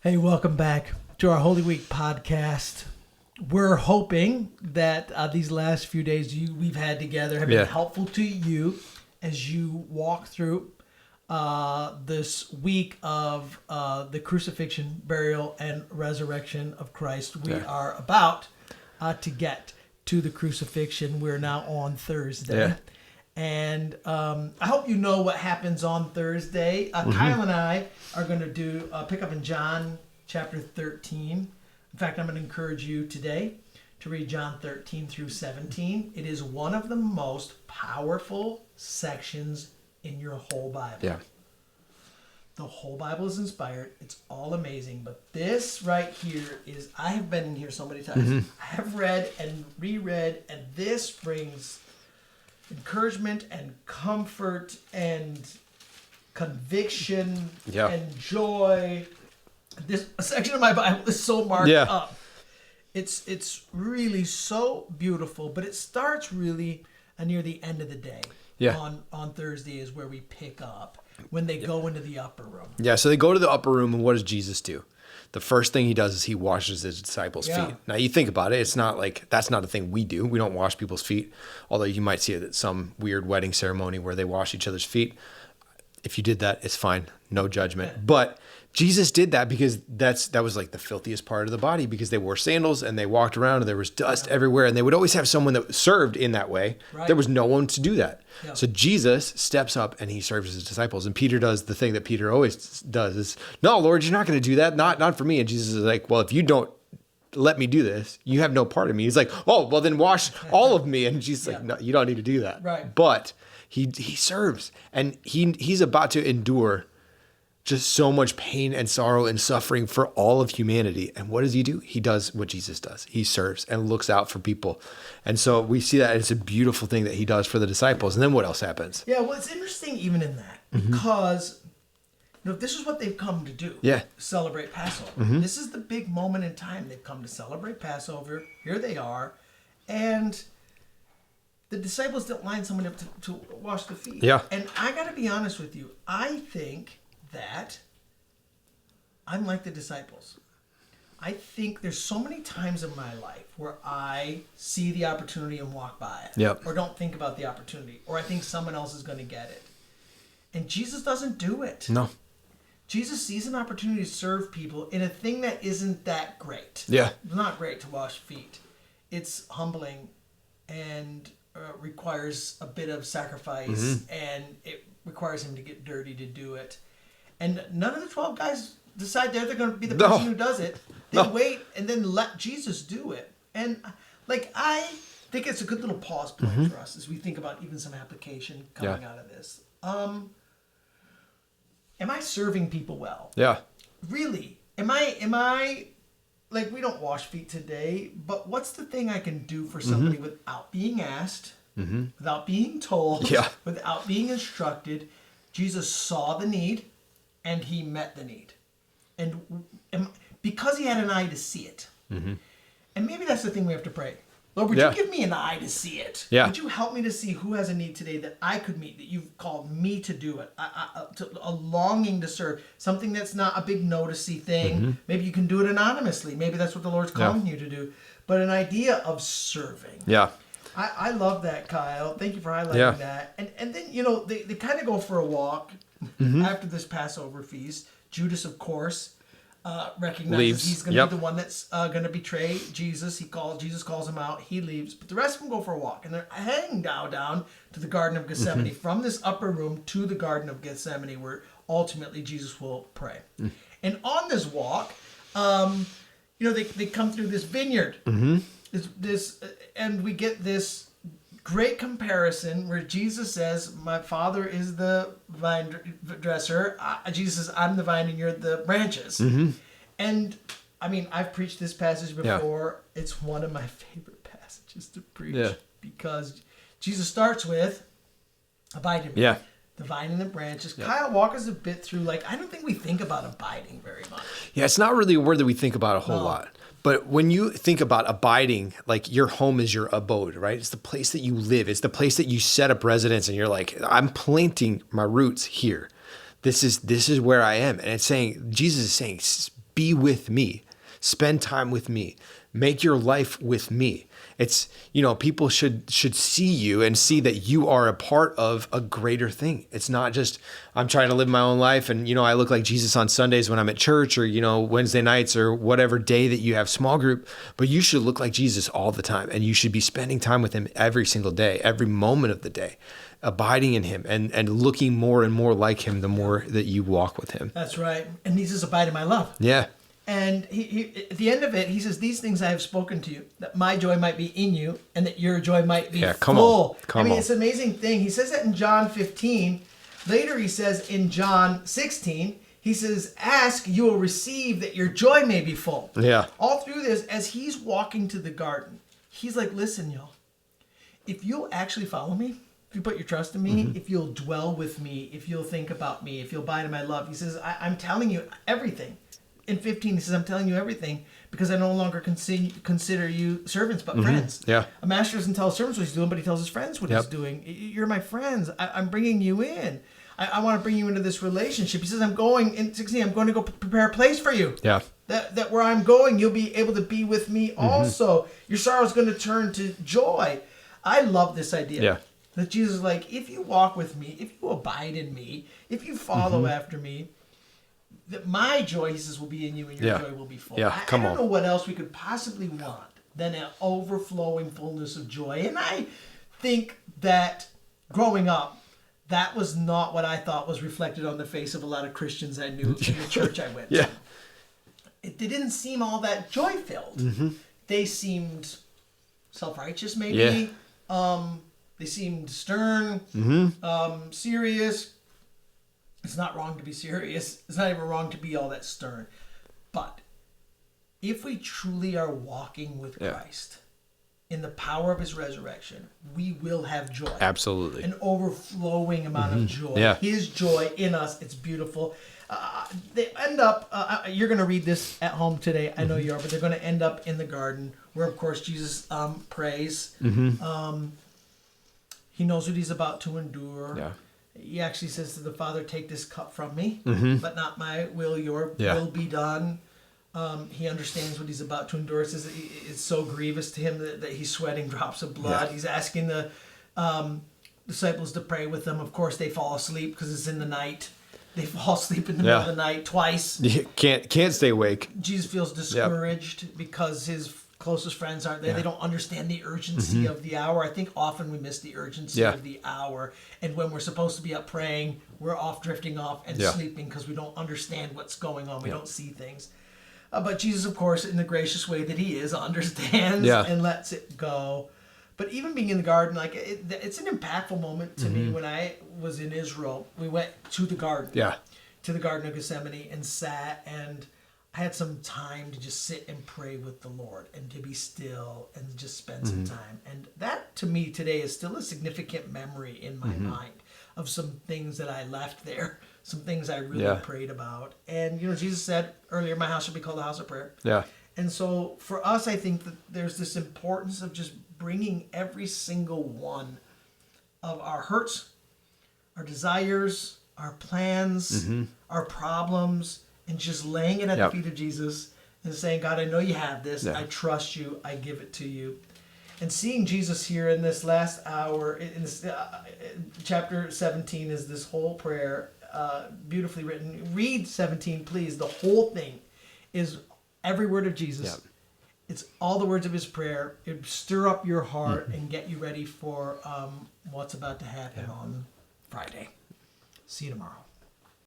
Hey, welcome back to our Holy Week podcast. We're hoping that these last few days we've had together have been helpful to you as you walk through this week of the crucifixion, burial, and resurrection of Christ. We are about to get to the crucifixion. We're now on Thursday. And I hope you know what happens on Thursday. Kyle and I are going to do pick up in John chapter 13. In fact, I'm going to encourage you today to read John 13 through 17. It is one of the most powerful sections in your whole Bible. Yeah. The whole Bible is inspired. It's all amazing. But this right here is, I have been in here so many times. I have read and reread, and this brings encouragement and comfort and conviction and joy. This section of my Bible is so marked up. It's really so beautiful, but it starts really near the end of the day. On Thursday is where we pick up when they go into the upper room. Yeah, so they go to the upper room, and what does Jesus do? The first thing he does is he washes his disciples' feet. Now, you think about it, it's not like that's not a thing we do. We don't wash people's feet, although you might see it at some weird wedding ceremony where they wash each other's feet. If you did that, it's fine. No judgment. But Jesus did that because that was like the filthiest part of the body, because they wore sandals and they walked around and there was dust everywhere, and they would always have someone that served in that way. There was no one to do that. So Jesus steps up and he serves his disciples. And Peter does the thing that Peter always does is, no, Lord, you're not going to do that. Not for me. And Jesus is like, well, if you don't let me do this, you have no part of me. He's like, oh, well, then wash all of me. And Jesus is like, no, you don't need to do that. But he serves, and he's about to endure just so much pain and sorrow and suffering for all of humanity. And what does he do? He does what Jesus does. He serves and looks out for people. And so we see that it's a beautiful thing that he does for the disciples. And then what else happens? Yeah, well, it's interesting even in that, because this is what they've come to do. Celebrate Passover. This is the big moment in time. They've come to celebrate Passover. Here they are. And the disciples didn't line someone up to wash the feet. And I got to be honest with you. I think that I'm like the disciples. I think there's so many times in my life where I see the opportunity and walk by it. Or don't think about the opportunity. Or I think someone else is going to get it. And Jesus doesn't do it. No. Jesus sees an opportunity to serve people in a thing that isn't that great. It's not great to wash feet. It's humbling and requires a bit of sacrifice, and it requires him to get dirty to do it. And none of the 12 guys decide they're going to be the person who does it. They wait and then let Jesus do it. And I think it's a good little pause point for us as we think about even some application coming out of this. Am I serving people well? Really? Am I like, we don't wash feet today, but what's the thing I can do for somebody without being asked, without being told, without being instructed? Jesus saw the need, and he met the need. And because he had an eye to see it. And maybe that's the thing we have to pray. Lord, would you give me an eye to see it? Would you help me to see who has a need today that I could meet, that you've called me to do it? A longing to serve, something that's not a big noticey thing. Maybe you can do it anonymously. Maybe that's what the Lord's calling you to do. But an idea of serving. I love that, Kyle. Thank you for highlighting that. And then, they kind of go for a walk after this Passover feast. Judas, of course, recognizes he's going to be the one that's going to betray Jesus. Jesus calls him out. He leaves. But the rest of them go for a walk. And they're heading down to the Garden of Gethsemane, from this upper room to the Garden of Gethsemane, where ultimately Jesus will pray. And on this walk, they come through this vineyard. And we get this great comparison where Jesus says, my Father is the vine dresser. Jesus says, I'm the vine and you're the branches. And I mean, I've preached this passage before. It's one of my favorite passages to preach because Jesus starts with, abide in me. The vine and the branches. Kyle, walk us a bit through, I don't think we think about abiding very much. It's not really a word that we think about a whole lot. But when you think about abiding, your home is your abode, right? It's the place that you live. It's the place that you set up residence, and you're like, I'm planting my roots here. This is where I am. And it's saying, Jesus is saying, be with me, spend time with me, make your life with me. It's, people should see you and see that you are a part of a greater thing. It's not just, I'm trying to live my own life and, I look like Jesus on Sundays when I'm at church or, Wednesday nights or whatever day that you have small group, but you should look like Jesus all the time. And you should be spending time with him every single day, every moment of the day, abiding in him and looking more and more like him the more that you walk with him. That's right. And he says, abide in my love. Yeah. And he at the end of it, he says, these things I have spoken to you, that my joy might be in you and that your joy might be full. It's an amazing thing. He says that in John 15. Later he says in John 16, he says, ask, you will receive that your joy may be full. Yeah. All through this, as he's walking to the garden, he's like, listen, y'all, if you'll actually follow me, if you put your trust in me, if you'll dwell with me, if you'll think about me, if you'll abide in my love, he says, I'm telling you everything. In 15, he says, I'm telling you everything because I no longer consider you servants, but friends. Yeah. A master doesn't tell his servants what he's doing, but he tells his friends what he's doing. You're my friends. I'm bringing you in. I want to bring you into this relationship. He says, I'm going, in 16, I'm going to go prepare a place for you. Yeah. That where I'm going, you'll be able to be with me also. Your sorrow is going to turn to joy. I love this idea. Yeah. That Jesus is like, if you walk with me, if you abide in me, if you follow after me, that my joy, he says, will be in you and your joy will be full. Yeah, I don't know what else we could possibly want than an overflowing fullness of joy. And I think that growing up, that was not what I thought was reflected on the face of a lot of Christians I knew in the church I went to. They didn't seem all that joy-filled. They seemed self-righteous, maybe. They seemed stern, serious. It's not wrong to be serious. It's not even wrong to be all that stern. But if we truly are walking with Christ in the power of his resurrection, we will have joy. Absolutely. An overflowing amount of joy. Yeah. His joy in us. It's beautiful. They end up, you're going to read this at home today. I know you are, but they're going to end up in the garden where, of course, Jesus prays. He knows what he's about to endure. Yeah. He actually says to the Father, take this cup from me, but not my will, your will be done. He understands what he's about to endure. It says it's so grievous to him that he's sweating drops of blood. He's asking the disciples to pray with them. Of course, they fall asleep because it's in the night. They fall asleep in the middle of the night twice. You can't stay awake. Jesus feels discouraged because his closest friends aren't there. They don't understand the urgency of the hour. I think often we miss the urgency of the hour. And when we're supposed to be up praying, we're off drifting off and sleeping because we don't understand what's going on. We don't see things. But Jesus, of course, in the gracious way that he is, understands and lets it go. But even being in the garden, like it's an impactful moment to me. When I was in Israel, we went to the garden, to the Garden of Gethsemane, and sat, and I had some time to just sit and pray with the Lord and to be still and just spend some time. And that, to me, today is still a significant memory in my mind of some things that I left there, some things I really prayed about. And, Jesus said earlier, my house should be called a house of prayer. Yeah. And so for us, I think that there's this importance of just bringing every single one of our hurts, our desires, our plans, our problems, and just laying it at the feet of Jesus and saying, God, I know you have this. I trust you. I give it to you. And seeing Jesus here in this last hour, in this chapter 17 is this whole prayer, beautifully written. Read 17, please. The whole thing is every word of Jesus. It's all the words of his prayer. It stir up your heart and get you ready for what's about to happen on Friday. See you tomorrow.